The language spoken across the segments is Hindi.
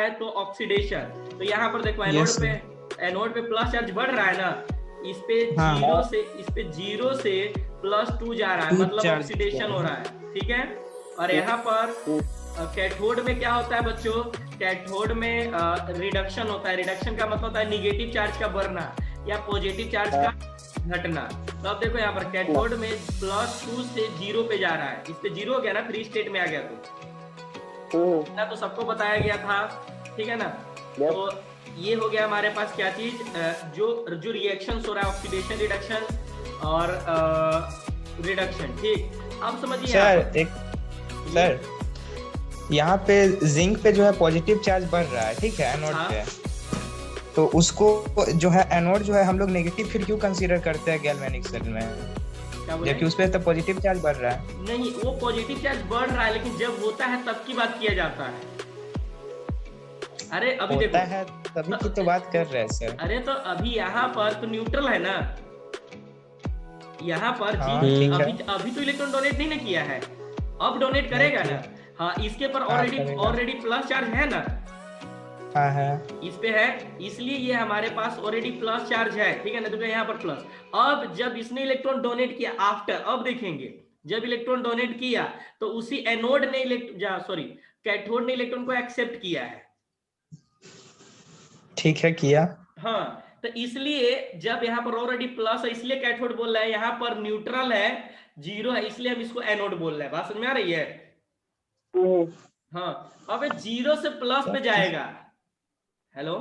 है तो ऑक्सीडेशन। तो यहाँ पर देखो एनोड पे प्लस चार्ज बढ़ रहा है ना, इस पे जीरो से +2 जा रहा है, मतलब ऑक्सीडेशन हो रहा है, ठीक है। और यहाँ पर कैथोड में क्या होता है बच्चों, कैथोड में रिडक्शन होता है। रिडक्शन का मतलब होता है निगेटिव चार्ज का बढ़ना या पॉजिटिव चार्ज का घटना। तो अब देखो यहाँ पर कैथोड में +2 से 0 पे जा रहा है, इस पे 0 हो गया ना, फ्री स्टेट में आ गया तो सबको बताया गया था, ठीक है ना। तो ये हो गया हमारे पास क्या चीज, जो रिएक्शन हो रहा है, ऑक्सीडेशन, रिडक्शन और रिडक्शन, ठीक। अब समझिए सर यहाँ पे जिंक पे जो है पॉजिटिव चार्ज बढ़ रहा है, ठीक है, एनोड पे, तो उसको जो है एनोड जो है हम लोग नेगेटिव फिर क्यों कंसीडर करते हैं गैल्वेनिक सेल में, जबकि उस पे तो पॉजिटिव चार्ज बढ़ रहा है। नहीं, वो पॉजिटिव चार्ज बढ़ रहा है, लेकिन जब होता है तब की बात किया जाता है। अरे अभी होता है तभी की तो बात कर रहे हैं सर। अरे तो अभी यहाँ पर तो न्यूट्रल है ना, यहाँ पर अभी तो इलेक्ट्रॉन डोनेट नहीं ना किया है, अब डोनेट करेगा ना। हाँ, इसके पर ऑलरेडी प्लस चार्ज है ना, है, इस पे है, इसलिए ये हमारे पास ऑलरेडी प्लस चार्ज है, ठीक है ना। तो यहाँ पर प्लस, अब जब इसने इलेक्ट्रॉन डोनेट किया आफ्टर, अब देखेंगे जब इलेक्ट्रॉन डोनेट किया तो उसी एनोड ने कैथोड ने इलेक्ट्रॉन को एक्सेप्ट किया है, ठीक है, किया। हाँ, तो इसलिए जब यहाँ पर ऑलरेडी प्लस है इसलिए कैथोड बोल रहा है, यहाँ पर न्यूट्रल है, 0 है, इसलिए हम इसको एनोड बोल रहे हैं। बात समझ में आ रही है? हाँ, अब 0 से प्लस पे जाएगा। हेलो,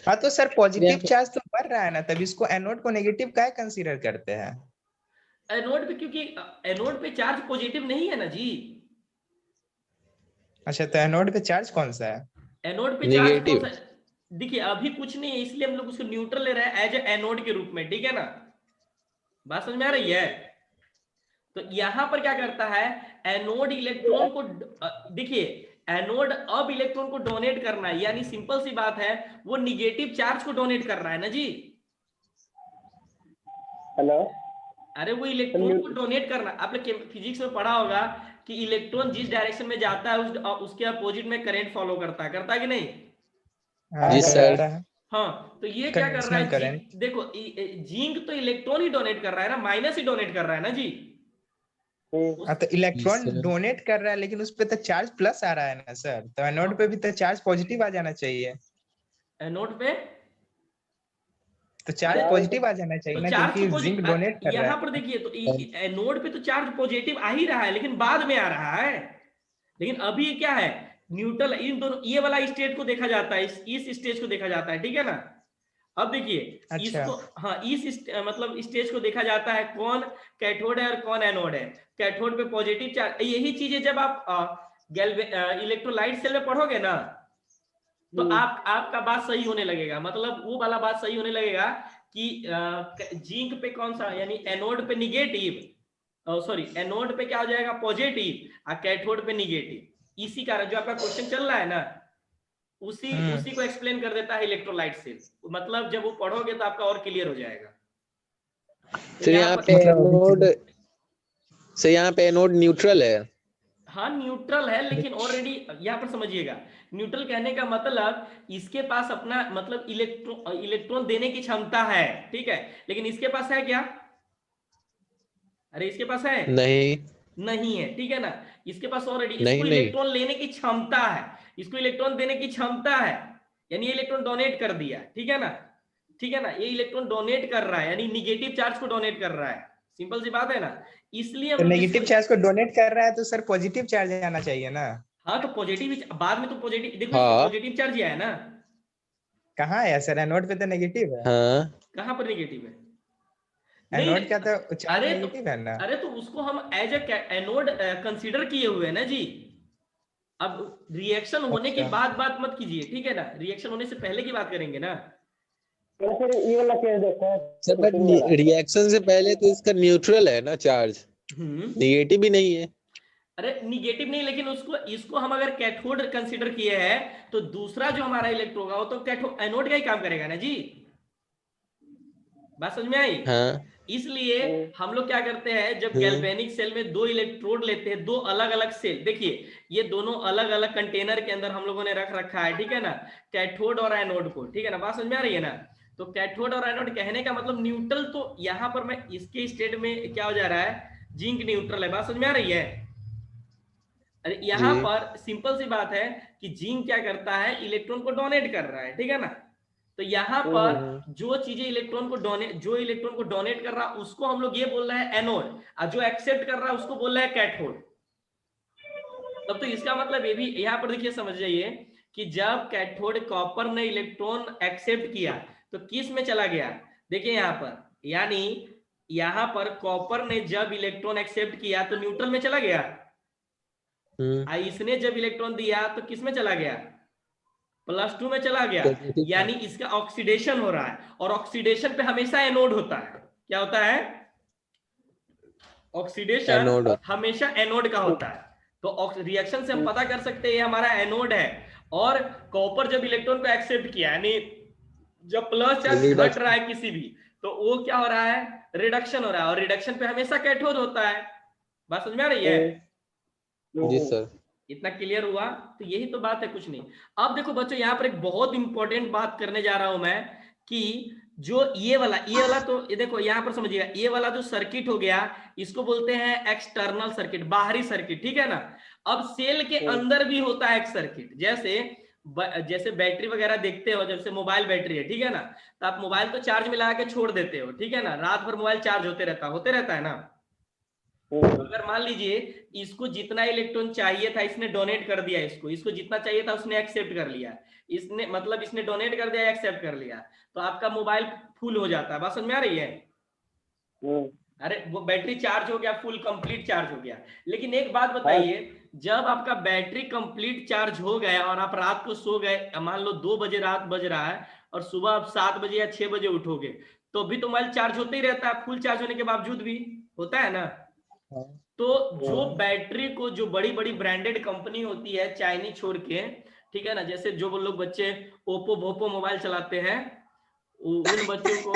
हाँ, तो सर पॉजिटिव चार्ज तो बढ़ रहा है ना, तब इसको एनोड को नेगेटिव काहे कंसीडर करते हैं? एनोड पे, क्योंकि एनोड पे चार्ज पॉजिटिव नहीं है ना जी। अच्छा, तो एनोड पे चार्ज कौन सा है? एनोड पे चार्ज कौन सा? देखिए अभी कुछ नहीं है, इसलिए हम लोग उसको न्यूट्रल ले रहे हैं एज ए एनोड के रूप में, ठीक है ना। बात समझ में आ रही है? तो यहां पर क्या करता है, एनोड इलेक्ट्रॉन को, देखिए एनोड अब इलेक्ट्रॉन को डोनेट करना है, यानी सिंपल सी बात है, वो निगेटिव चार्ज को डोनेट कर रहा है ना जी। हेलो, अरे वो इलेक्ट्रॉन को डोनेट करना, आपने फिजिक्स में पढ़ा होगा कि इलेक्ट्रॉन जिस डायरेक्शन में जाता है उसके अपोजिट में करंट फॉलो करता है कि नहीं? जी सर। हाँ, तो ये क्या कर रहा है, देखो जिंक तो इलेक्ट्रॉन ही डोनेट कर रहा है ना, माइनस ही डोनेट कर रहा है ना जी। तो इलेक्ट्रॉन डोनेट कर रहा है, लेकिन उस पे तो चार्ज प्लस आ रहा है ना सर, तो एनोड पे भी तो चार्ज पॉजिटिव आ जाना चाहिए। एनोड पे तो चार्ज पॉजिटिव आ जाना चाहिए ना, क्योंकि जिंक डोनेट कर रहा है। यहाँ पर देखिए, तो एनोड पे तो चार्ज पॉजिटिव आ ही रहा है, लेकिन बाद में आ रहा है। लेकिन अभी क्या है, न्यूट्रल, इन दोनों, ये वाला स्टेट को देखा जाता है, इस स्टेज को देखा जाता है, ठीक है ना। अब देखिए, इसको, हाँ, मतलब स्टेज को देखा जाता है, कौन कैथोड है और कौन एनोड है। कैथोड पे पॉजिटिव चार्ज, यही चीजें जब आप इलेक्ट्रोलाइट सेल में पढ़ोगे ना, तो आपका बात सही होने लगेगा, मतलब वो वाला बात सही होने लगेगा कि जिंक पे कौन सा, यानी एनोड पे निगेटिव, सॉरी, एनोड पे क्या हो जाएगा, पॉजिटिव, और कैथोड पे निगेटिव। इसी कारण जो आपका क्वेश्चन चल रहा है ना, उसी को एक्सप्लेन कर देता है इलेक्ट्रोलाइट सेल। मतलब जब वो पढ़ोगे तो आपका और क्लियर हो जाएगा। तो यहाँ पे एनोड न्यूट्रल है। हाँ, न्यूट्रल है, लेकिन ऑलरेडी यहाँ पर समझिएगा, न्यूट्रल कहने का मतलब इसके पास अपना, मतलब इलेक्ट्रॉन देने की क्षमता है, ठीक है, लेकिन इसके पास है क्या? अरे इसके पास है? नहीं है, ठीक है ना। इसके पास ऑलरेडी इसको इलेक्ट्रॉन लेने की क्षमता है, इसको इलेक्ट्रॉन देने की क्षमता है, यानी ये इलेक्ट्रॉन डोनेट कर दिया, ठीक है ना, ठीक है ना। ये इलेक्ट्रॉन डोनेट कर रहा है, यानी निगेटिव चार्ज को डोनेट कर रहा है, सिंपल सी बात है ना। इसलिए तो नेगेटिव चार्ज को डोनेट कर रहा है, तो सर पॉजिटिव चार्ज आना चाहिए ना। हाँ, तो पॉजिटिव बाद में तो पॉजिटिव, देखो पॉजिटिव चार्ज ही है ना। कहाँ है सर? एनोड पे तो नेगेटिव है। कहाँ पर नेगेटिव है? एनोड का तो चार्ज नेगेटिव है ना। अरे तो उसको हम एज ए एनोड कंसीडर किए हुए हैं ना जी। अब रिएक्शन होने की बात मत कीजिए, ठीक है ना, रिएक्शन होने से पहले की बात करेंगे ना। सर बट रिएक्शन से पहले तो इसका न्यूट्रल है ना चार्ज, निगेटिव भी नहीं है। अरे निगेटिव नहीं, लेकिन इसको हम अगर कैथोड कंसीडर किए हैं, तो दूसरा जो हमारा इलेक्ट्रॉन होगा वो तो एनोड का ही काम करेगा ना जी। बात समझ में आई? इसलिए हम लोग क्या करते हैं, जब गैल्वेनिक सेल में दो इलेक्ट्रोड लेते हैं, दो अलग अलग सेल, देखिए ये दोनों अलग अलग कंटेनर के अंदर हम लोगों ने रख रखा है, ठीक है ना, कैथोड और एनोड को, ठीक है ना, बात समझ में आ रही है ना। तो कैथोड और एनोड कहने का मतलब न्यूट्रल, तो यहाँ पर मैं इसके स्टेट में क्या हो जा रहा है, जिंक न्यूट्रल है, बात समझ में आ रही है। अरे यहाँ पर सिंपल सी बात है कि जिंक क्या करता है, इलेक्ट्रॉन को डोनेट कर रहा है, ठीक है ना। तो यहाँ पर जो चीजें इलेक्ट्रॉन को डोनेट कर रहा है उसको हम लोग ये बोल रहे हैं एनोड, और जो एक्सेप्ट कर रहा है उसको बोल रहे हैं कैथोड। तब तो इसका मतलब ये भी यहाँ पर देखिए समझ जाइए कि जब कैथोड कॉपर ने इलेक्ट्रॉन एक्सेप्ट किया तो किस में चला गया, देखिए यहाँ पर, यानी यहाँ पर कॉपर ने जब इलेक्ट्रॉन एक्सेप्ट किया तो न्यूट्रल में चला गया, इसने जब इलेक्ट्रॉन दिया तो किस में चला गया, +2 में चला गया, यानी इसका ऑक्सीडेशन हो रहा है, और ऑक्सीडेशन पे हमेशा एनोड होता है। क्या होता है, ऑक्सीडेशन हमेशा एनोड का होता है। तो रिएक्शन से हम पता कर सकते हैं ये हमारा एनोड है, और कॉपर जब इलेक्ट्रॉन को एक्सेप्ट किया, यानी जब प्लस चार्ज घट रहा है किसी भी, तो वो क्या हो रहा है, रिडक्शन हो रहा है, और रिडक्शन पे हमेशा कैथोड होता है। बात समझ में आ रही है? जी सर। इतना क्लियर हुआ? तो यही तो बात है, कुछ नहीं। अब देखो बच्चों, यहाँ पर एक बहुत इंपॉर्टेंट बात करने जा रहा हूं मैं, कि जो ये वाला तो ये देखो यहाँ पर समझिएगा, ये वाला जो सर्किट हो गया इसको बोलते हैं एक्सटर्नल सर्किट, बाहरी सर्किट, ठीक है ना। अब सेल के अंदर भी होता है एक सर्किट, जैसे बैटरी वगैरह देखते हो, जैसे मोबाइल बैटरी है, ठीक है ना, तो आप मोबाइल तो चार्ज में लगा के छोड़ देते हो, ठीक है ना, रात भर मोबाइल चार्ज होते रहता है ना। अगर मान लीजिए इसको जितना इलेक्ट्रॉन चाहिए था इसने डोनेट कर दिया, इसको जितना चाहिए था उसने एक्सेप्ट कर लिया, इसने डोनेट कर दिया, एक्सेप्ट कर लिया, तो आपका मोबाइल फुल हो जाता है। बात समझ में आ रही है? अरे वो बैटरी चार्ज हो गया, फुल कंप्लीट चार्ज हो गया। लेकिन एक बात बताइए, जब आपका बैटरी कंप्लीट चार्ज हो गया और आप रात को सो गए, मान लो 2 बजे रात बज रहा है और सुबह आप 7 बजे या 6 बजे उठोगे, तो भी तो मोबाइल चार्ज होते ही रहता है, फुल चार्ज होने के बावजूद भी होता है ना। तो जो बैटरी को, जो बड़ी बड़ी ब्रांडेड कंपनी होती है चाइनीज छोड़ के, ठीक है ना, जैसे जो वो लोग बच्चे ओप्पो भोपो मोबाइल चलाते हैं, उन बच्चों को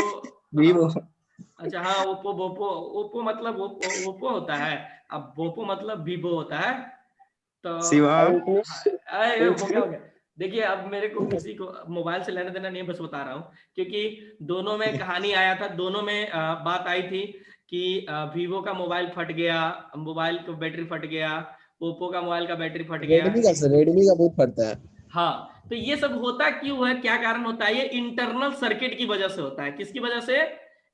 अच्छा हाँ, ओप्पो मतलब ओप्पो होता है, अब भोपो मतलब वीवो होता है। तो हो गया। देखिए अब मेरे को किसी को मोबाइल से लेना देना नहीं, बस बता रहा हूँ, क्योंकि दोनों में कहानी आया था, दोनों में बात आई थी कि वीवो का मोबाइल फट गया, मोबाइल का बैटरी फट गया, ओप्पो का मोबाइल का बैटरी फट गया, रेडमी का बहुत फटता है। हाँ, तो ये सब होता क्यों है, क्या कारण होता है, ये इंटरनल सर्किट की वजह से होता है। किसकी वजह से?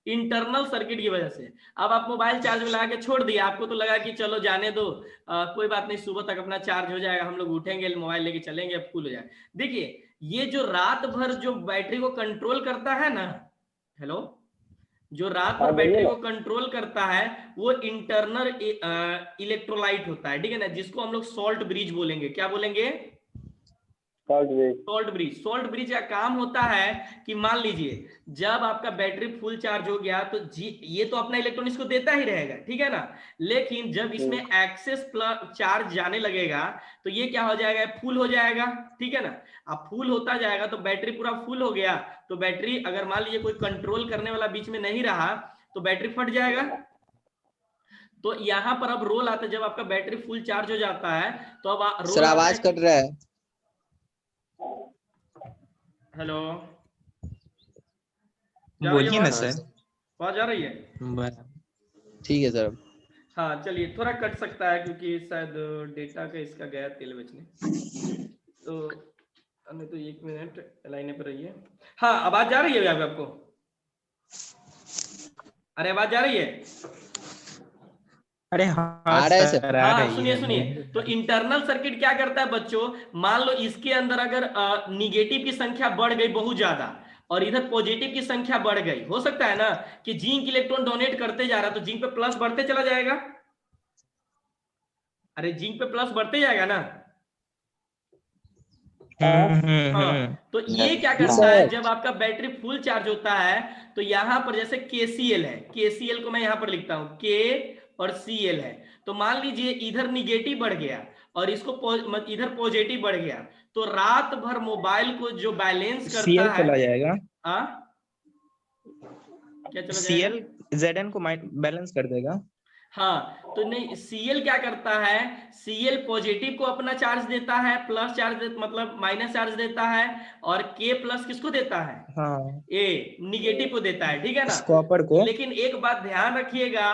इंटरनल सर्किट की वजह से। अब आप मोबाइल चार्ज में लगा के छोड़ दिया, आपको तो लगा कि चलो जाने दो, कोई बात नहीं, सुबह तक अपना चार्ज हो जाएगा, हम लोग उठेंगे मोबाइल लेके चलेंगे, अब फुल हो जाए। देखिए ये जो रात भर जो बैटरी को कंट्रोल करता है ना, हेलो, जो रात भर बैटरी को कंट्रोल करता है वो इंटरनल इलेक्ट्रोलाइट होता है, ठीक है ना, जिसको हम लोग सॉल्ट ब्रिज बोलेंगे। क्या बोलेंगे? सॉल्ट ब्रिज का काम होता है कि मान लीजिए जब आपका बैटरी फुल चार्ज हो गया तो ये तो अपना इलेक्ट्रॉन इसको देता ही रहेगा, ठीक है ना, लेकिन जब इसमें एक्सेस चार्ज जाने लगेगा तो ये क्या हो जाएगा, फुल हो जाएगा, ठीक है ना। अब फुल होता जाएगा तो बैटरी पूरा फुल हो गया, तो बैटरी अगर मान लीजिए कोई कंट्रोल करने वाला बीच में नहीं रहा तो बैटरी फट जाएगा। तो यहाँ पर अब रोल आता है, जब आपका बैटरी फुल चार्ज हो जाता है तो अब रोल आवाज कट रहा है। हेलो, बोलिए ना सर। आवाज आ रही है? ठीक है सर। हाँ चलिए, थोड़ा कट सकता है क्योंकि शायद डेटा का इसका गया तेल बेचने, तो नहीं तो 1 मिनट लाइन पर रहिए। हाँ आवाज जा रही है आपको? अरे आवाज जा रही है? अरे हाँ सर, हाँ सुनिए। तो इंटरनल सर्किट क्या करता है बच्चों, मान लो इसके अंदर अगर निगेटिव की संख्या बढ़ गई बहुत ज्यादा और इधर पॉजिटिव की संख्या बढ़ गई, हो सकता है ना कि जिंक इलेक्ट्रॉन डोनेट करते जा रहा तो जिंक पे प्लस बढ़ते चला जाएगा। अरे जिंक पे प्लस बढ़ते जाएगा ना। हाँ, तो ये क्या करता है, जब आपका बैटरी फुल चार्ज होता है तो यहाँ पर जैसे KCl है, KCl को मैं यहाँ पर लिखता हूँ, K और Cl है, तो मान लीजिए इधर निगेटिव बढ़ गया और इसको इधर पॉजिटिव बढ़ गया, तो रात भर मोबाइल को जो बैलेंस करता है चला जाएगा। क्या चला जाएगा? Zn को बैलेंस कर देगा। हाँ, तो नहीं, Cl क्या करता है, Cl पॉजिटिव को अपना चार्ज देता है, प्लस चार्ज मतलब माइनस चार्ज देता है, और K प्लस किसको देता है, हाँ, ए निगेटिव को देता है, ठीक है ना। कॉपर को। लेकिन एक बात ध्यान रखिएगा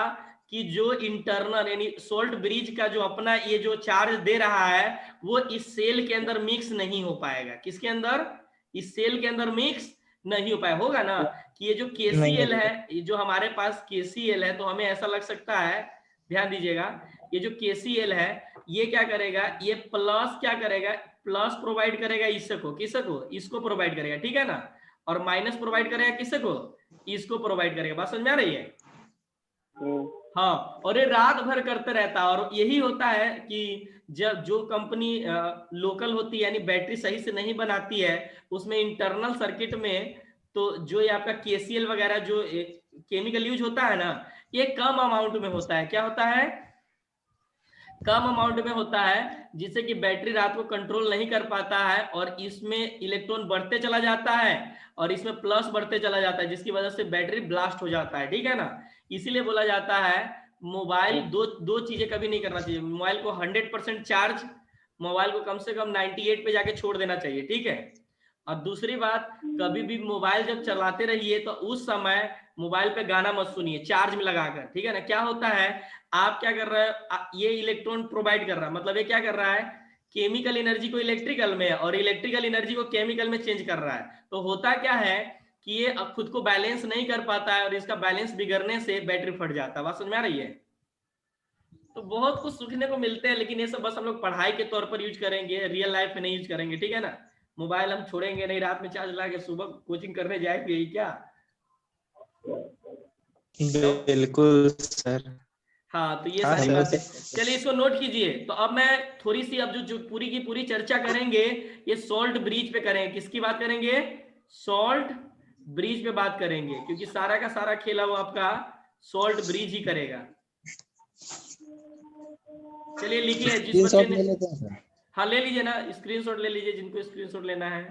कि जो इंटरनल यानी सोल्ट ब्रिज का जो अपना ये जो चार्ज दे रहा है वो इस सेल के अंदर मिक्स नहीं हो पाएगा। किसके अंदर, इस सेल के अंदर मिक्स नहीं हो पाया होगा ना। कि ये जो नहीं KCl है, होगा। ये जो हमारे पास KCl है, तो हमें ऐसा लग सकता है, ध्यान दीजिएगा, ये जो KCl है ये क्या करेगा, ये प्लस क्या करेगा, प्लस प्रोवाइड करेगा इसको, किसको, इसको प्रोवाइड करेगा, ठीक है ना, और माइनस प्रोवाइड करेगा किसको, इसको प्रोवाइड करेगा। बात समझ में आ रही है। हाँ, और ये रात भर करते रहता है। और यही होता है कि जब जो कंपनी लोकल होती है यानी बैटरी सही से नहीं बनाती है, उसमें इंटरनल सर्किट में तो जो ये आपका KCl वगैरह जो केमिकल यूज होता है ना, ये कम अमाउंट में होता है। क्या होता है, कम अमाउंट में होता है, जिससे कि बैटरी रात को कंट्रोल नहीं कर पाता है, और इसमें इलेक्ट्रॉन बढ़ते चला जाता है और इसमें प्लस बढ़ते चला जाता है, जिसकी वजह से बैटरी ब्लास्ट हो जाता है, ठीक है ना। इसीलिए बोला जाता है मोबाइल दो चीजें कभी नहीं करना चाहिए। मोबाइल को 100% चार्ज, मोबाइल को कम से कम 98 पे जाके छोड़ देना चाहिए, ठीक है। और दूसरी बात, कभी भी मोबाइल जब चलाते रहिए तो उस समय मोबाइल पे गाना मत सुनिए चार्ज में लगाकर, ठीक है ना। क्या होता है, आप क्या कर रहे हैं, ये इलेक्ट्रॉन प्रोवाइड कर रहा है, मतलब ये क्या कर रहा है, केमिकल एनर्जी को इलेक्ट्रिकल में और इलेक्ट्रिकल एनर्जी को केमिकल में चेंज कर रहा है। तो होता क्या है कि ये अब खुद को बैलेंस नहीं कर पाता है और इसका बैलेंस बिगड़ने से बैटरी फट जाता है। बात समझ में आ रही है। तो बहुत कुछ सीखने को मिलते हैं, लेकिन ये सब बस हम लोग पढ़ाई के तौर पर यूज करेंगे, रियल लाइफ में नहीं यूज करेंगे, ठीक है ना। मोबाइल हम छोड़ेंगे नहीं, रात में चार्ज लगा के सुबह कोचिंग करने जाएंगे ही क्या। बिल्कुल सर। हाँ, तो ये हाँ सारी सर। बातें, चलिए इसको नोट कीजिए। तो अब मैं थोड़ी सी अब जो पूरी की पूरी चर्चा करेंगे ये सॉल्ट ब्रिज पे करेंगे। किसकी बात करेंगे, सॉल्ट ब्रिज पे बात करेंगे, क्योंकि सारा का सारा खेला वो आपका सॉल्ट ब्रिज ही करेगा। चलिए लिखिए जिस बच्चे ने, हाँ ले लीजिए ना, स्क्रीनशॉट ले लीजिए जिनको स्क्रीनशॉट लेना है।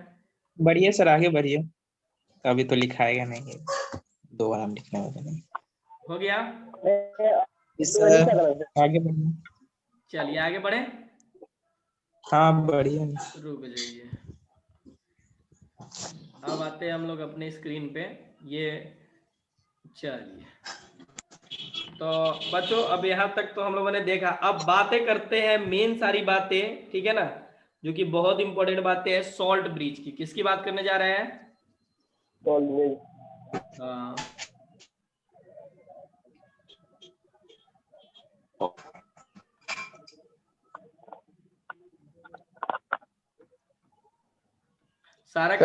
बढ़िए सर, आगे बढ़िए। अभी तो लिखाएगा नहीं, 2 बार हम लिखना होगा। नहीं हो गया सर, आगे बढ़िए। चलिए आगे बढ़े। हाँ बढ़िया। रुक जाइए, अब आते हैं हम लोग अपने स्क्रीन पे। ये चलिए, तो बच्चों अब यहाँ तक तो हम लोगों ने देखा। अब बातें करते हैं मेन सारी बातें, ठीक है ना, जो कि बहुत इंपॉर्टेंट बातें हैं सॉल्ट ब्रिज की। किसकी बात करने जा रहे हैं, सॉल्ट ब्रिज। हाँ, सारा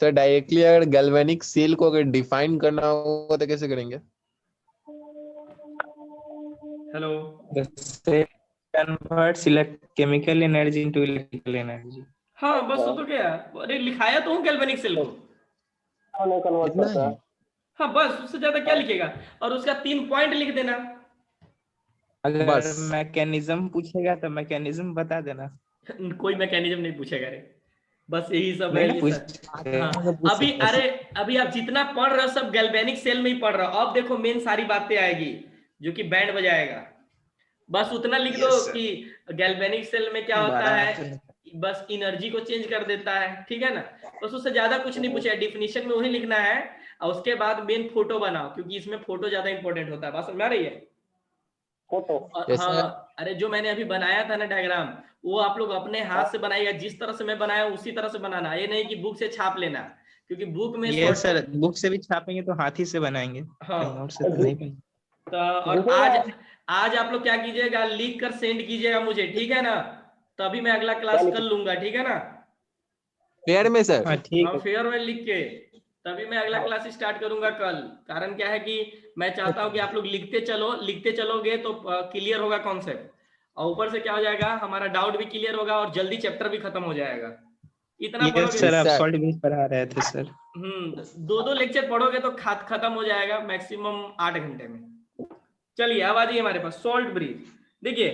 डायरेक्टली अगर गैल्वेनिक सेल को अगर डिफाइन करना हो तो कैसे करेंगे। Hello, converts chemical energy into electrical energy. हाँ बस वो तो क्या, अरे लिखाया तो हूँ गैल्वेनिक सेल को, हाँ बस उससे ज्यादा क्या लिखेगा। और उसका 3 पॉइंट लिख देना। अगर बस मैकेनिज्म पूछेगा तो मैकेनिज्म बता देना। कोई मैकेनिज्म नहीं पूछेगा रे, बस यही सब नहीं है ना ये पूछ। सब। हाँ, अभी अरे अभी आप जितना पढ़ रहे हो सब गैल्वेनिक सेल में ही पढ़ रहे हो। अब देखो मेन सारी बातें आएगी जो कि बैंड बजाएगा। बस उतना लिख दो कि गैल्वेनिक सेल में क्या होता है, बस एनर्जी को चेंज कर देता है, ठीक है ना। बस उससे ज्यादा कुछ नहीं पूछा है, डिफिनीशन में वही लिखना है। और उसके बाद मेन फोटो बनाओ, क्योंकि इसमें फोटो ज्यादा इंपॉर्टेंट होता है। बात समझ में आ रही है। फोटो, हाँ, अरे जो मैंने अभी बनाया था ना डायग्राम, वो आप लोग अपने हाथ से बनाइएगा। जिस तरह से मैं बनाया उसी तरह से बनाना, ये नहीं कि बुक से छाप लेना, क्योंकि बुक में ये सर बुक से भी छापेंगे तो हाथ ही से बनाएंगे। हाँ, नोट से तो नहीं। तो और आज आप लोग क्या कीजिएगा, लिख कर सेंड कीजिएगा मुझे, ठीक है ना। तभी मैं अगला क्लास कर लूंगा, ठीक है ना। फेयर में सर, हाँ ठीक है। फेयर में लिख के तभी मैं अगला क्लास स्टार्ट करूंगा कल। कारण क्या है कि मैं चाहता हूं कि आप लोग लिखते चलोगे तो क्लियर होगा कॉन्सेप्ट, और ऊपर से क्या हो जाएगा, हमारा डाउट भी क्लियर होगा और जल्दी चैप्टर भी खत्म हो जाएगा। इतना पढ़ोगे सर, आप सॉल्ट ब्रिज पढ़ा रहे थे सर। 2 लेक्चर पढ़ोगे तो खत्म हो जाएगा मैक्सिमम 8 घंटे में। चलिए अब आ जाइए हमारे पास सॉल्ट ब्रिज। देखिए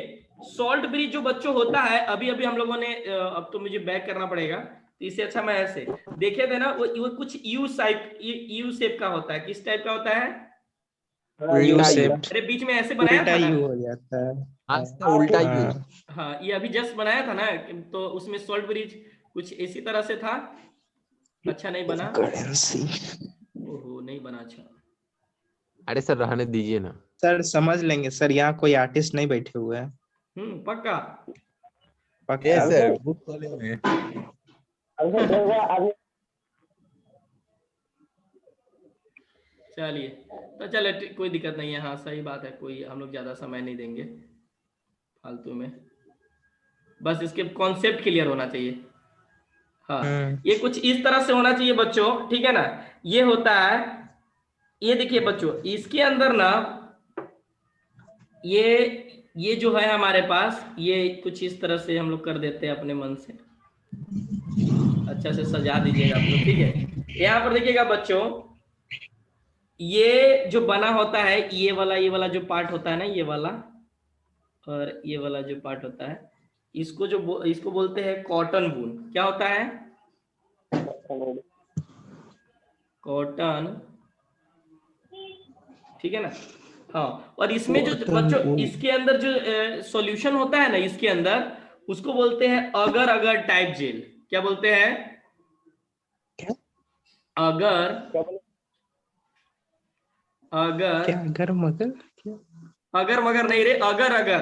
सॉल्ट ब्रिज जो बच्चों होता है, अभी हम लोगों ने, अब तो मुझे बैक करना पड़ेगा, तो इससे अच्छा मैं ऐसे देखे थे ना, वो कुछ यू शेप का होता है। किस टाइप का होता है? यू उल्टा शेप, अरे बीच में ऐसे बनाया उल्टा था ना। यू हो जाता है। आज का उल्टा यू। हाँ, हाँ, ये अभी जस्ट बनाया था ना, तो उसमें सॉल्ट ब्रिज कुछ इसी तरह से था। अच्छा नहीं बना। करेंसी। ओहो, नहीं बना अच्छा। अरे सर रहने दीजिए ना। सर समझ लेंगे सर, यहाँ कोई आर्टिस्ट नहीं बैठे हुए हैं। पक्का। ये पक्का। सर बुक खोले हुए हैं। चलिए, तो चले कोई दिक्कत नहीं है। हाँ सही बात है, कोई हम लोग ज्यादा समय नहीं देंगे फालतू में, बस इसके कॉन्सेप्ट क्लियर होना चाहिए। हाँ, ये कुछ इस तरह से होना चाहिए बच्चों, ठीक है ना। ये होता है, ये देखिए बच्चों, इसके अंदर ना ये जो है हमारे पास, ये कुछ इस तरह से हम लोग कर देते हैं अपने मन से। अच्छा से सजा दीजिएगा आप लोग, ठीक है। यहाँ पर देखिएगा बच्चों, ये जो बना होता है, ये वाला जो पार्ट होता है ना, ये वाला और ये वाला जो पार्ट होता है, इसको बोलते हैं कॉटन वूल। क्या होता है? कॉटन, ठीक है ना। हाँ, और इसमें जो बच्चों, इसके अंदर जो सॉल्यूशन होता है ना, इसके अंदर, उसको बोलते हैं अगर अगर टाइप जेल। क्या बोलते हैं? अगर अगर क्या अगर मगर? क्या? अगर मगर नहीं रे, अगर अगर।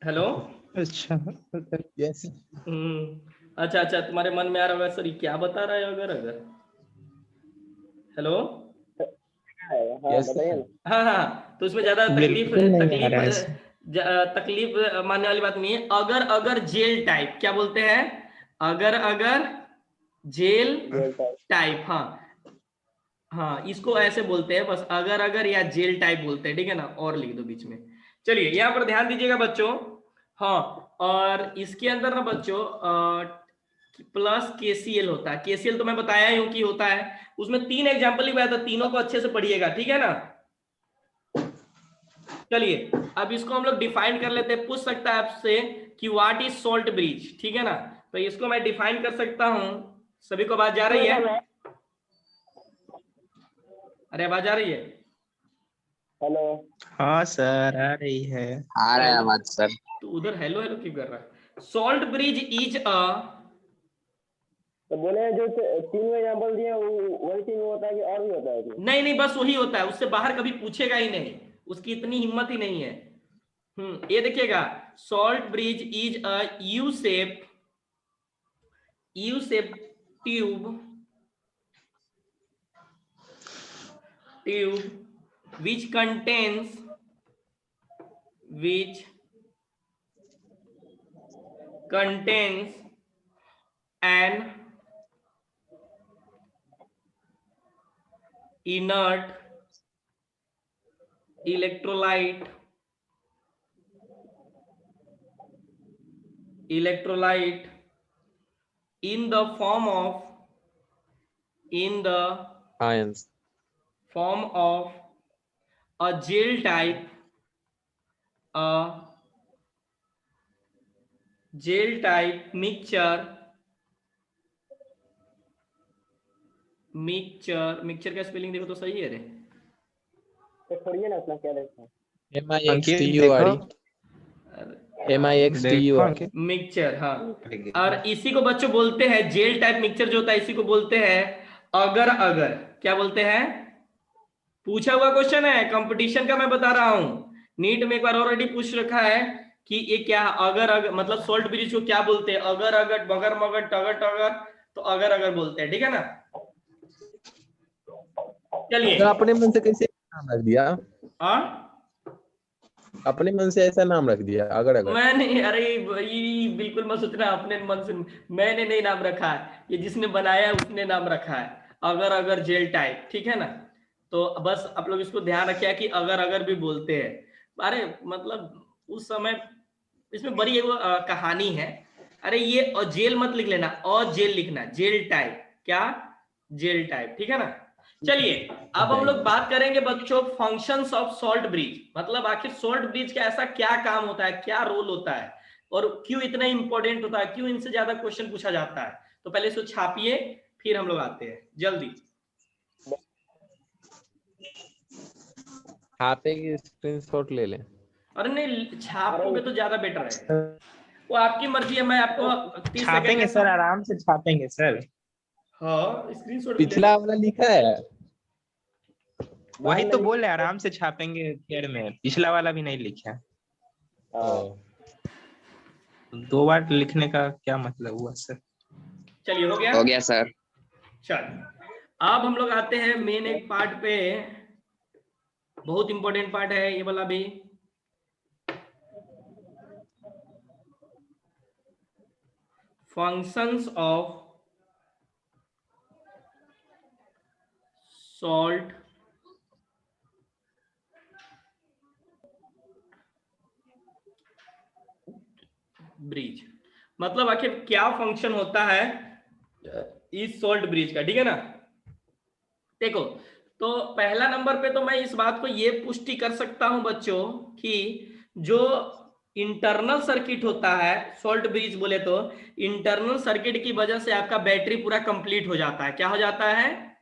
हेलो। अच्छा। यस अच्छा अच्छा, तुम्हारे मन में आ रहा होगा सर ये क्या बता रहा है अगर अगर। हेलो। यस हाँ हाँ, तो उसमें ज्यादा तकलीफ बिल्कुल नहीं आ तकलीफ रहा है सर। तकलीफ मानने वाली बात नहीं है। अगर अगर जेल टाइप, क्या बोलते हैं? अगर अगर जेल टाइप। हाँ हाँ, इसको ऐसे बोलते हैं बस, अगर अगर या जेल टाइप बोलते हैं, ठीक है ना। और लिख दो बीच में। चलिए यहाँ पर ध्यान दीजिएगा बच्चों। हाँ, और इसके अंदर ना बच्चों प्लस केसीएल होता है। केसीएल तो मैं बताया ही हूं कि होता है। उसमें 3 एग्जाम्पल लिखवाया था, तीनों को अच्छे से पढ़िएगा, ठीक है ना। चलिए, अब इसको हम लोग डिफाइन कर लेते हैं। पूछ सकता है आपसे कि व्हाट इज सॉल्ट ब्रिज, ठीक है ना। तो इसको मैं डिफाइन कर सकता हूं। सभी को आवाज जा रही है? अरे आवाज आ रही है? हेलो। हाँ सर, आ रही है। आ रहा है आवाज सर। तो उधर हेलो हेलो क्यों कर रहा है? सॉल्ट ब्रिज इज अ, तो बोले जो 3 एग्जाम्पल दिए वही 3 होता है कि और भी होता है इसमें? नहीं नहीं, बस वही होता है, उससे बाहर कभी पूछेगा ही नहीं, उसकी इतनी हिम्मत ही नहीं है। ये देखिएगा, salt bridge is a U shape tube which contains an inert electrolyte in the form of a gel type mixture का स्पेलिंग देखो तो सही है रे। तो छोड़िए ना, अपना क्या देखते हैं। अंकित MIXTURE देखो, MIXTURE मिक्सचर, हाँ। और इसी को बच्चों बोलते हैं जेल टाइप मिक्सचर जो होता है, इसी को बोलते हैं अगर अगर। क्या बोलते हैं? पूछा हुआ क्वेश्चन है, कंपटीशन का मैं बता रहा हूं। नीट में एक बार ऑलरेडी पूछ रखा है कि ये क्या अगर अगर मतलब सॉल्ट ब्रिज को क्या बोलते हैं? अगर अगर बगर मगर टगर टगर, तो अगर अगर बोलते हैं, ठीक है ना। चलिए। तो अपने मन से कैसे नाम रख दिया? हाँ, अपने मन से ऐसा नाम रख दिया अगर अगर। मैंने, अरे ये बिल्कुल मत सोचना अपने मन से, मैंने नहीं नाम रखा है, ये जिसने बनाया है उसने नाम रखा है अगर अगर जेल टाइप, ठीक है ना। तो बस आप लोग इसको ध्यान रखिए कि अगर अगर भी बोलते हैं। अरे मतलब उस समय इसमें बड़ी एक कहानी है। अरे ये जेल मत लिख लेना, जेल लिखना, जेल टाइप। क्या? जेल टाइप, ठीक है ना। चलिए, अब हम लोग बात करेंगे बच्चों फंक्शंस ऑफ सॉल्ट ब्रिज, मतलब आखिर सॉल्ट ब्रिज का ऐसा क्या काम होता है, क्या रोल होता है। और क्यों इतना इंपॉर्टेंट होता है, क्यों इनसे ज्यादा क्वेश्चन पूछा जाता है। तो पहले इसको छापिए, फिर हम लोग आते हैं जल्दी। छापे की स्क्रीनशॉट ले लें। अरे नहीं, छापोगे तो ज्यादा बेटर है, वो आपकी मर्जी है। मैं आपको 30 सेकंड छापेंगे सर, आराम से छापेंगे सर। हाँ स्क्रीनशॉट पिछला वाला लिखा है। वही तो बोल रहे आराम से छापेंगे पेड़ में, पिछला वाला भी नहीं लिखा है। दो बार लिखने का क्या मतलब हुआ सर? चलिए हो गया, हो गया सर। चल अब हम लोग आते हैं मेन एक पार्ट पे, बहुत इंपॉर्टेंट पार्ट है ये वाला भी। फंक्शंस ऑफ सॉल्ट ब्रिज, मतलब आखिर क्या फंक्शन होता है इस सॉल्ट ब्रिज का, ठीक है ना। देखो तो पहला नंबर पे तो मैं इस बात को ये पुष्टि कर सकता हूं बच्चों कि जो इंटरनल सर्किट होता है, सॉल्ट ब्रिज बोले तो इंटरनल सर्किट की वजह से आपका बैटरी पूरा कंप्लीट हो जाता है। क्या हो जाता है?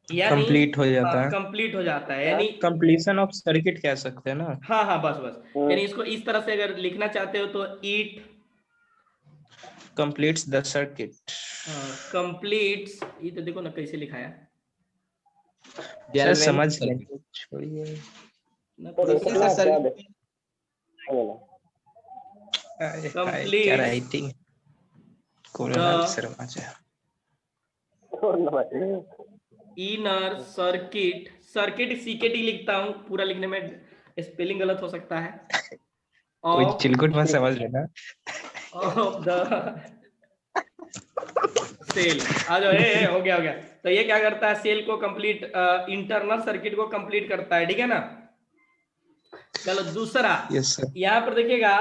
कंप्लीट हो जाता है, कंप्लीट हो जाता है, यानी कंप्लीशन ऑफ सर्किट कह सकते हैं ना। हाँ हाँ बस बस, यानी इसको इस तरह से अगर लिखना चाहते हो तो it completes the circuit. Completes, ये तो देखो ना कैसे लिखा है, सर समझ गए, छोड़िए। क्या writing, corona Sharma ji. Inner circuit, circuit सीकेटी लिखता हूं, पूरा लिखने में स्पेलिंग गलत हो सकता है। कोई चिलकुट मत समझ लेना। ऑफ द सेल, आ जाओ, हो गया हो गया। तो ये क्या करता है, सेल को कंप्लीट, इंटरनल सर्किट को कंप्लीट करता है, ठीक है ना। चलो दूसरा, यहाँ पर देखिएगा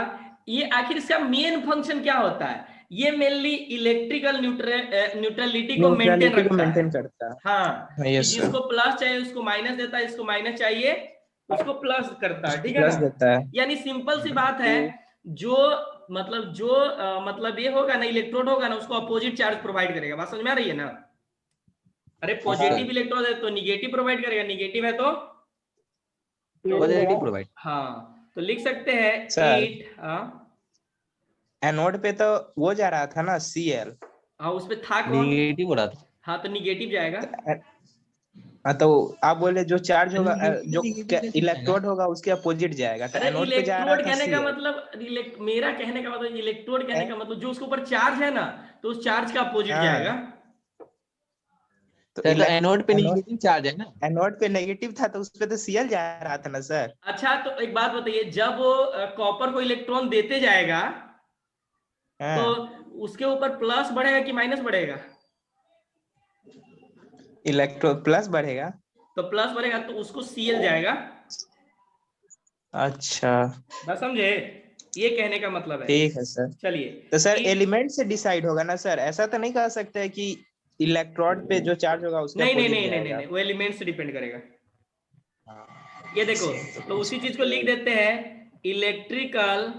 ये आखिर इसका मेन फंक्शन क्या होता है। ये मेनली इलेक्ट्रिकल न्यूट्रलिटी को मेंटेन करता है। हाँ, जिसको प्लस चाहिए उसको माइनस देता है, इसको माइनस चाहिए उसको प्लस करता है, ठीक है ना। यानी सिंपल सी बात है, जो मतलब ये होगा ना, इलेक्ट्रोड होगा ना, उसको अपोजिट चार्ज प्रोवाइड करेगा। बात समझ में आ रही है ना। अरे पॉजिटिव इलेक्ट्रोड है तो निगेटिव प्रोवाइड करेगा, निगेटिव है तो पॉजिटिव प्रोवाइड। हाँ, तो लिख सकते हैं सर, इट एनोड पे तो वो जा रहा था ना Cl। हाँ उस पे था कौन? निगेटिव हो रहा था। हाँ तो निगेटिव जाएगा। हाँ तो आप बोले जो चार्ज होगा, जो इलेक्ट्रोड होगा उसके अपोजिट जाएगा। तो एनोड पे जा रहा था कहने का Cl। मतलब, मेरा कहने का मतलब इलेक्ट्रोड कहने का मतलब जो उसके ऊपर चार्ज है ना, तो उस चार्ज का अपोजिट जाएगा। तो एनोड पे नेगेटिव चार्ज है ना, एनोड पे नेगेटिव था तो उस पे तो Cl जा रहा था ना सर। अच्छा तो एक बात बताइए, जब वो कॉपर को इलेक्ट्रॉन देते जाएगा तो उसके ऊपर प्लस बढ़ेगा कि माइनस बढ़ेगा? इलेक्ट्रॉन प्लस बढ़ेगा। तो प्लस बढ़ेगा तो उसको Cl जाएगा। अच्छा, बस समझे, ये कहने का मतलब है। ठीक है सर। चलिए तो सर एलिमेंट से डिसाइड होगा ना सर, ऐसा तो नहीं कह सकते है कि इलेक्ट्रोड पे जो चार्ज होगा उसका नहीं, वो एलिमेंट से डिपेंड करेगा। ये देखो तो उसी चीज को लिख देते हैं, इलेक्ट्रिकल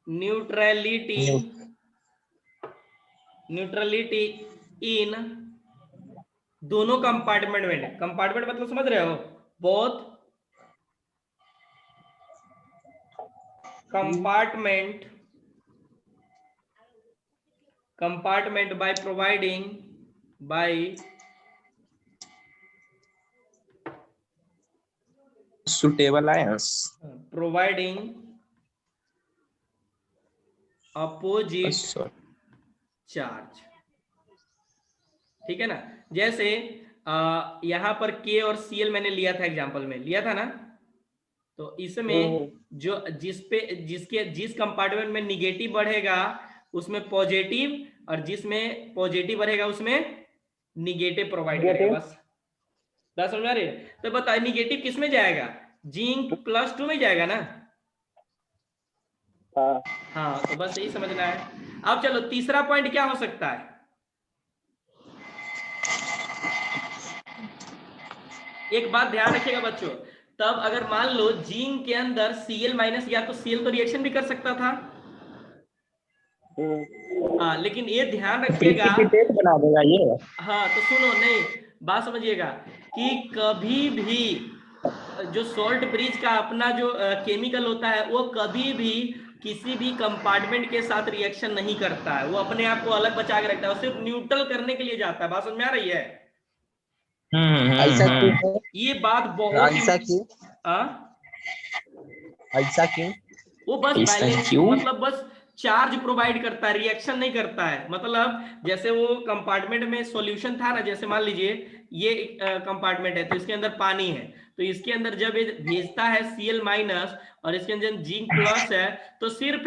न्यूट्रलिटी इन दोनों कंपार्टमेंट में। कंपार्टमेंट मतलब समझ रहे हो, both compartment by suitable ions, providing opposite charge, ठीक है ना। जैसे यहां पर K और Cl मैंने लिया था, एग्जांपल में लिया था ना, तो इसमें जो जिस कंपार्टमेंट में निगेटिव बढ़ेगा उसमें पॉजिटिव, और जिसमें पॉजिटिव बढ़ेगा उसमें निगेटिव प्रोवाइड करेगा। बस समझ आ रही है। तो बताइए निगेटिव किस में जाएगा? जिंक +2 में जाएगा ना। हाँ तो बस यही समझना है। अब चलो तीसरा पॉइंट क्या हो सकता है। एक बात ध्यान रखिएगा बच्चों, तब अगर मान लो जिंक के अंदर Cl माइनस या तो Cl तो रिएक्शन भी कर सकता था। हाँ, लेकिन ये ध्यान रखिएगा, प्रिसिपिटेट बना देगा ये। हाँ तो सुनो, नहीं बात समझिएगा कि कभी भी जो सॉल्ट ब्रिज का अपना जो केमिकल होता है वो कभी भी किसी भी कंपार्टमेंट के साथ रिएक्शन नहीं करता है, वो अपने आप को अलग बचा के रखता है, वो सिर्फ न्यूट्रल करने के लिए जाता है। बात समझ में आ रही है? ऐसा क्यों है? ये बात बहुत ऐसा क्यों? ऐसा क्यों? वो बस ऐसा बैलेंस, क्यों? मतलब बस चार्ज प्रोवाइड करता है, रिएक्शन नहीं करता है। मतलब जैसे वो कंपार्टमेंट में सॉल्यूशन था ना, जैसे मान लीजिए ये कंपार्टमेंट है तो इसके अंदर पानी है, तो इसके अंदर जब ये भेजता है Cl माइनस और इसके अंदर जिंक प्लस है, तो सिर्फ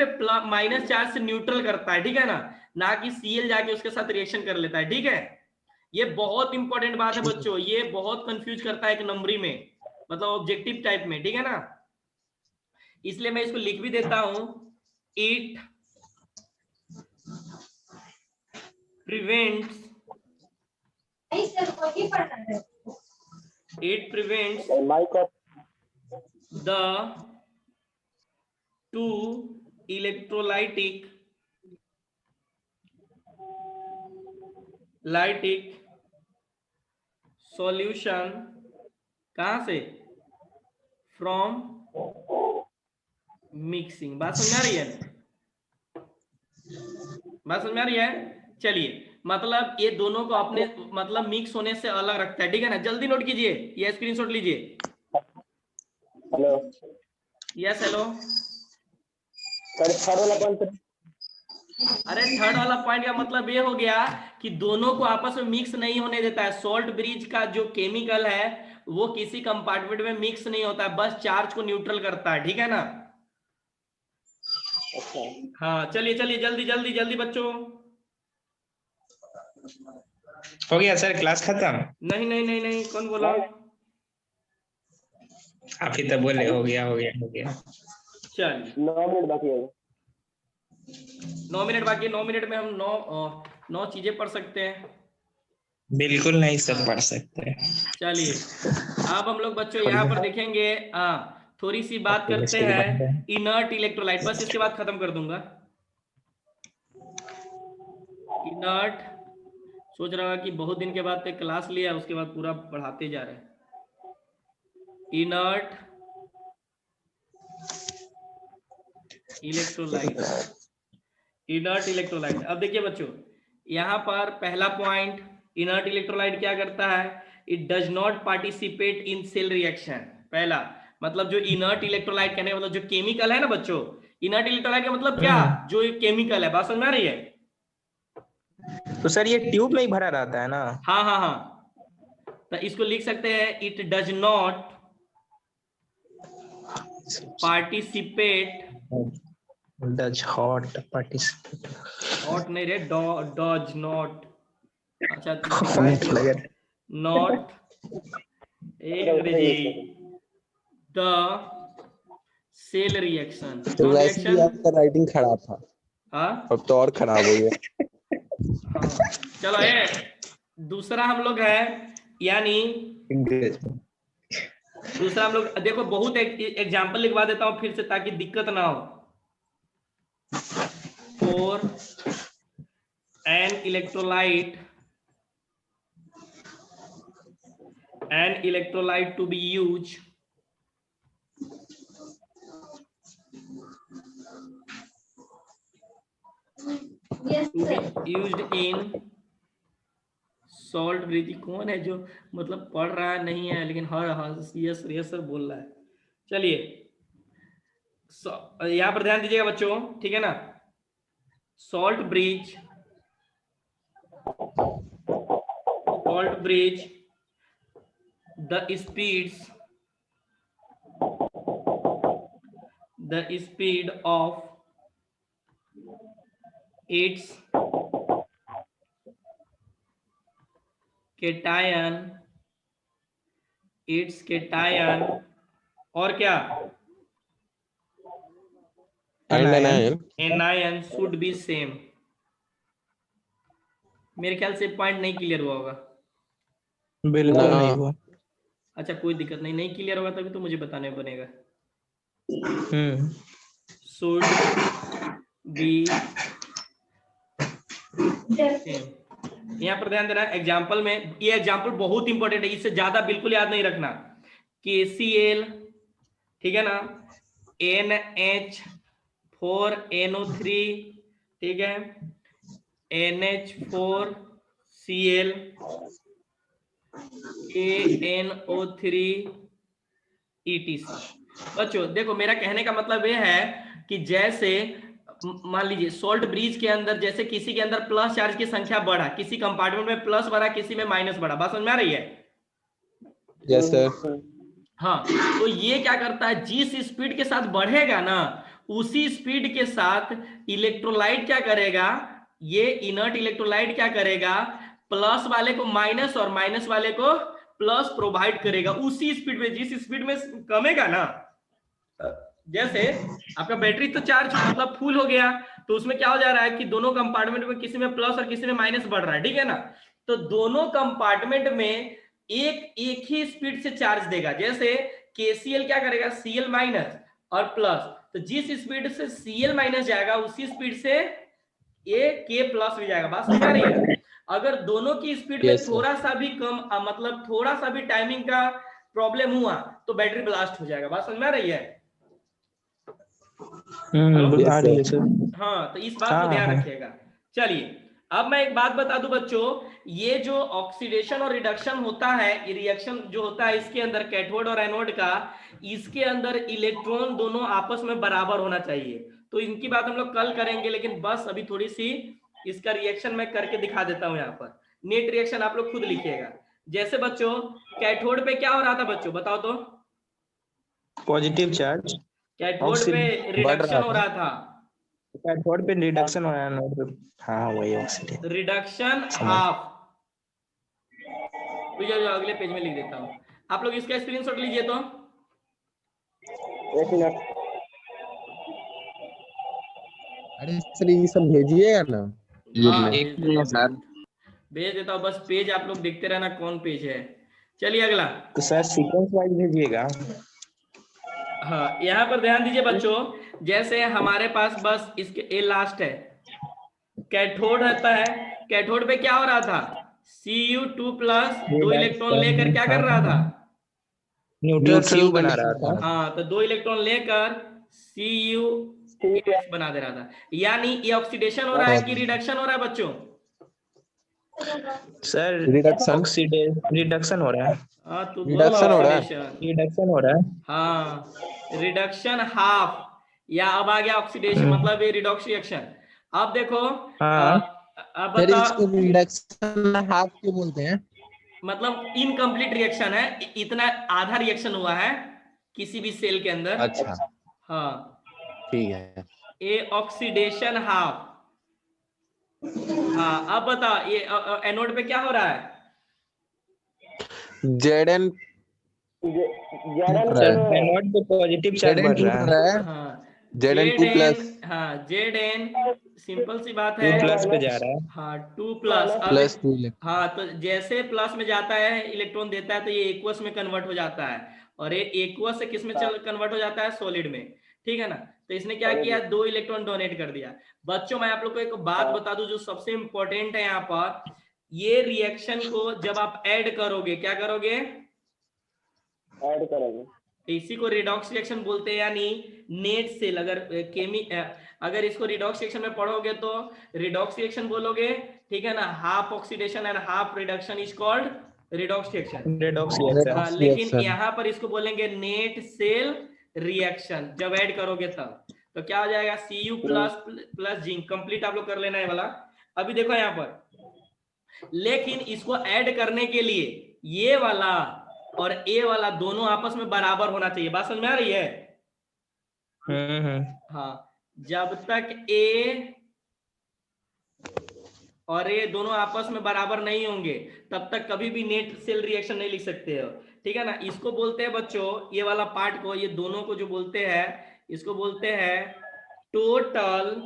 माइनस चार्ज से न्यूट्रल करता है, ठीक है ना कि Cl जाके उसके साथ रिएक्शन कर लेता है, ठीक है। ये बहुत इंपॉर्टेंट बात है बच्चों, ये बहुत कंफ्यूज करता है एक नंबरी में, मतलब ऑब्जेक्टिव टाइप में, ठीक है ना। इसलिए मैं इसको लिख भी देता हूं, it prevents the two electrolytic solution कहां से, फ्रॉम मिक्सिंग। बात समझ आ रही है? बात समझ में आ रही है? चलिए, मतलब ये दोनों को अपने मतलब मिक्स होने से अलग रखता है, ठीक है ना। जल्दी नोट कीजिए, ये स्क्रीनशॉट लीजिए। Hello, yes hello. थर्ड वाला पॉइंट। अरे थर्ड वाला पॉइंट का मतलब ये हो गया कि दोनों को आपस में मिक्स नहीं होने देता है। सॉल्ट ब्रिज का जो केमिकल है वो किसी कंपार्टमेंट में मिक्स नहीं होता है, बस चार्ज को न्यूट्रल करता है, ठीक है ना। हाँ चलिए चलिए, जल्दी जल्दी जल्दी बच्चों। हो गया सर, क्लास खत्म? नहीं नहीं नहीं नहीं, कौन बोला? आप ही तो बोले हो गया हो गया हो गया। चलिए 9 मिनट बाकी है। 9 मिनट बाकी, 9 मिनट में हम 9 चीजें पढ़ सकते हैं। बिल्कुल नहीं सर, पढ़ सकते हैं। चलिए अब हम लोग बच्चों यहाँ पर देखेंगे, थोड़ी सी बात करते हैं इनर्ट इलेक्ट्रोलाइट, बस इसके बाद खत्म कर दूंगा। इनर्ट, सोच रहा कि बहुत दिन के बाद पे क्लास लिया, उसके बाद पूरा पढ़ाते जा रहे हैं। Inert electrolyte, inert electrolyte. अब देखिए बच्चों, यहाँ पर पहला पॉइंट, इनर्ट इलेक्ट्रोलाइट क्या करता है, it does not participate in cell reaction. पहला मतलब जो इनर्ट इलेक्ट्रोलाइट कहने का मतलब जो केमिकल है ना बच्चों, इनर्ट इलेक्ट्रोलाइट का मतलब क्या, जो केमिकल है। बात समझ में आ रही है? तो सर ये ट्यूब में ही भरा रहता है ना? हाँ हाँ हाँ, तो इसको लिख सकते हैं, it does not participate, does hot participate, hot नहीं रे, डज नॉट, अच्छा नॉट द सेल रिएक्शन। तो वैसे भी आपका राइटिंग खराब था। हाँ अब तो और खराब हो गया। हाँ, चलो ये दूसरा हम लोग है, यानी दूसरा हम लोग देखो, बहुत एग्जाम्पल लिखवा देता हूं फिर से ताकि दिक्कत ना हो। For an electrolyte to be use used in salt bridge. कौन है जो मतलब पढ़ रहा है नहीं है, लेकिन हर यस यस सर बोल रहा है। चलिए यहां पर ध्यान दीजिएगा बच्चों, ठीक है ना। Salt bridge the speed of its cation और क्या, anion should be same। मेरे ख्याल से पॉइंट नहीं क्लियर हुआ होगा। बिल्कुल नहीं हुआ। अच्छा कोई दिक्कत नहीं, नहीं क्लियर होगा तभी तो मुझे बताने बनेगा। Should be same. यहाँ पर ध्यान देना एग्जाम्पल में, ये एग्जाम्पल बहुत इंपॉर्टेंट है, इससे ज्यादा बिल्कुल याद नहीं रखना। KCl, ठीक है ना, NH4NO3, ठीक है, NH4Cl, KNO3 ETC। बच्चों देखो मेरा कहने का मतलब ये है कि जैसे मान लीजिए सॉल्ट ब्रिज के अंदर जैसे किसी के अंदर प्लस चार्ज की संख्या बढ़ा, किसी कंपार्टमेंट में प्लस बढ़ा, किसी में माइनस बढ़ा, बात समझ में आ रही है? Yes sir. हाँ, तो ये क्या करता है, जिस स्पीड के साथ बढ़ेगा ना उसी स्पीड के साथ इलेक्ट्रोलाइट क्या करेगा, ये इनर्ट इलेक्ट्रोलाइट क्या करेगा, प्लस वाले को माइनस और माइनस वाले को प्लस प्रोवाइड करेगा उसी स्पीड में, जिस स्पीड में कमेगा ना। जैसे आपका बैटरी तो चार्ज मतलब फुल हो गया, तो उसमें क्या हो जा रहा है कि दोनों कंपार्टमेंट में किसी में प्लस और किसी में माइनस बढ़ रहा है, ठीक है ना। तो दोनों कंपार्टमेंट में एक ही स्पीड से चार्ज देगा। जैसे KCl क्या करेगा, Cl माइनस और प्लस, तो जिस स्पीड से Cl माइनस जाएगा उसी स्पीड से ये K प्लस भी जाएगा। बात समझ आ रही है? अगर दोनों की स्पीड में थोड़ा सा भी कम मतलब थोड़ा सा भी टाइमिंग का प्रॉब्लम हुआ तो बैटरी ब्लास्ट हो जाएगा। बात समझ में आ रही है? आ रही है सर। हाँ, तो इस बात को ध्यान रखिएगा। चलिए अब मैं एक बात बता दूं बच्चों, ये जो ऑक्सीडेशन और रिडक्शन होता है, ये रिएक्शन जो होता है इसके अंदर कैथोड और एनोड का, इसके अंदर इलेक्ट्रॉन दोनों आपस में बराबर होना चाहिए। तो इनकी बात हम लोग कल करेंगे, लेकिन बस अभी थोड़ी सी इसका रिएक्शन मैं करके दिखा देता हूं। यहाँ पर नेट रिएक्शन आप लोग खुद लिखिएगा। जैसे बच्चों कैथोड पे क्या हो रहा था बच्चों, बताओ तो? पॉजिटिव चार्ज कैथोड पे रिडक्शन हो रहा था, कैथोड पे रिडक्शन हो रहा है, एनोड पे हाँ वही ऑक्सीडेशन रिडक्शन हाफ। तो ये अगले पेज में लिख देता हूं, आप लोग इसका स्क्रीनशॉट लीजिए। तो एक मिनट, अरे सर ये सब भेजिएगा ना। हाँ भेज देता हूँ, बस पेज आप लोग देखते रहना कौन पेज है। चलिए अगला। तो सर सीक्वेंस वाइज भेजिएगा। हाँ, यहाँ पर ध्यान दीजिए बच्चों, जैसे हमारे पास बस इसके ए लास्ट है, कैथोड रहता है। कैथोड पे क्या हो रहा था, Cu2 प्लस 2 इलेक्ट्रॉन लेकर क्या कर रहा था, न्यूट्रल बना रहा था। हाँ, तो 2 इलेक्ट्रॉन लेकर CuH बना दे रहा था। यानी ये ऑक्सीडेशन हो रहा है कि रिडक्शन हो रहा है बच्चों? सर रिडक्शन हो रहा है। हाँ, तो रिडक्शन हो रहा है। रिडक्शन हो रहा है। हाँ, रिडक्शन हाफ, या अब आ गया ऑक्सीडेशन, मतलब ये रिडॉक्स रिएक्शन। अब देखो अब फिर बता, इसको रिडक्शन हाफ क्यों बोलते हैं? मतलब इनकम्प्लीट रिएक्शन है, इतना आधा रिएक्शन हुआ है किसी भी सेल के अंदर। अच्छा हाँ, ठीक है। ये ऑक्सीडेशन हाफ। हाँ, अब बता ये एनोड पे क्या हो रहा है, Zn एनोड पे पॉजिटिव चार्ज बढ़ रहा है। हाँ, Zn2 प्लस हाँ, Zn सिंपल सी बात है, 2 प्लस पे जा रहा है। हाँ 2 प्लस। प्लस 2 हाँ, तो जैसे प्लस में जाता है इलेक्ट्रॉन देता है तो ये एक्वस में कन्वर्ट हो जाता है, और ये एक्वस से किस में कन्वर्ट हो जाता है, सॉलिड में, ठीक है ना। तो इसने क्या किया, 2 इलेक्ट्रॉन डोनेट कर दिया। बच्चों मैं आप लोग को एक बात बता दूं जो सबसे इंपॉर्टेंट है यहाँ पर, ये रिएक्शन को जब आप ऐड करोगे, क्या करोगे, ऐड करेंगे, इसी को रिडॉक्स रिएक्शन बोलते हैं। यानी नेट सेल, अगर इसको रिडॉक्स रिएक्शन में पढ़ोगे तो रिडॉक्स रिएक्शन बोलोगे, ठीक है ना। Half oxidation and half reduction is called redox reaction. लेकिन यहाँ पर इसको बोलेंगे नेट सेल रिएक्शन जब ऐड करोगे तब। तो क्या हो जाएगा, Cu प्लस जिंक, कंप्लीट आप लोग कर लेना है वाला। अभी देखो यहाँ पर, लेकिन इसको ऐड करने के लिए ये वाला और ए वाला दोनों आपस में बराबर होना चाहिए। बात समझ में आ रही है? हाँ, जब तक ए और ए दोनों आपस में बराबर नहीं होंगे तब तक कभी भी नेट सेल रिएक्शन नहीं लिख सकते हो, ठीक है ना। इसको बोलते हैं बच्चों, ये वाला पार्ट को, ये दोनों को जो बोलते हैं, इसको बोलते हैं टोटल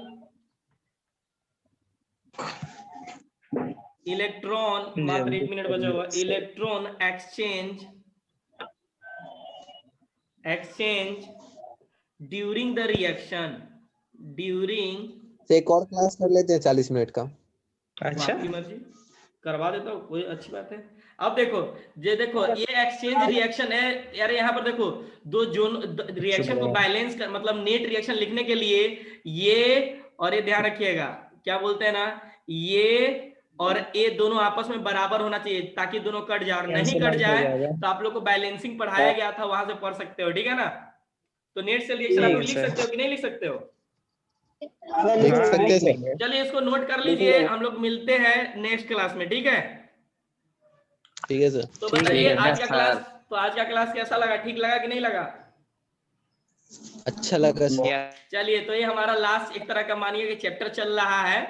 इलेक्ट्रॉन, मात्र 1 मिनट बचा हुआ, electron exchange exchange during the reaction, during, तो एक और क्लास कर लेते हैं 40 मिनट का। अच्छा आपकी मर्जी, करवा देता हूँ, कोई अच्छी बात है। अब देखो ये देखो, ये एक्सचेंज रिएक्शन है यार, यहाँ पर देखो दो जोन रिएक्शन को बैलेंस कर, मतलब नेट रिएक्शन लिखने के लिए ये और ये ध्यान रखिएगा, क्या बोलते हैं ना, ये और ये दोनों आपस में बराबर होना चाहिए ताकि दोनों कट जाए, और नहीं कट जाए तो आप लोग को बैलेंसिंग पढ़ाया गया था, वहां से पढ़ सकते हो, ठीक है ना। तो नेट से रिएक्शन आप लोग लिख सकते हो कि नहीं लिख सकते हो? लिख सकते हैं सर। चलिए इसको नोट कर लीजिए, हम लोग मिलते हैं नेक्स्ट क्लास में, ठीक है। ठीक है सर। तो बताइए आज का क्लास, तो आज का क्लास कैसा लगा, ठीक लगा कि नहीं लगा? अच्छा लगा सर। चलिए, तो ये हमारा लास्ट एक तरह का मानिए कि चैप्टर चल रहा है,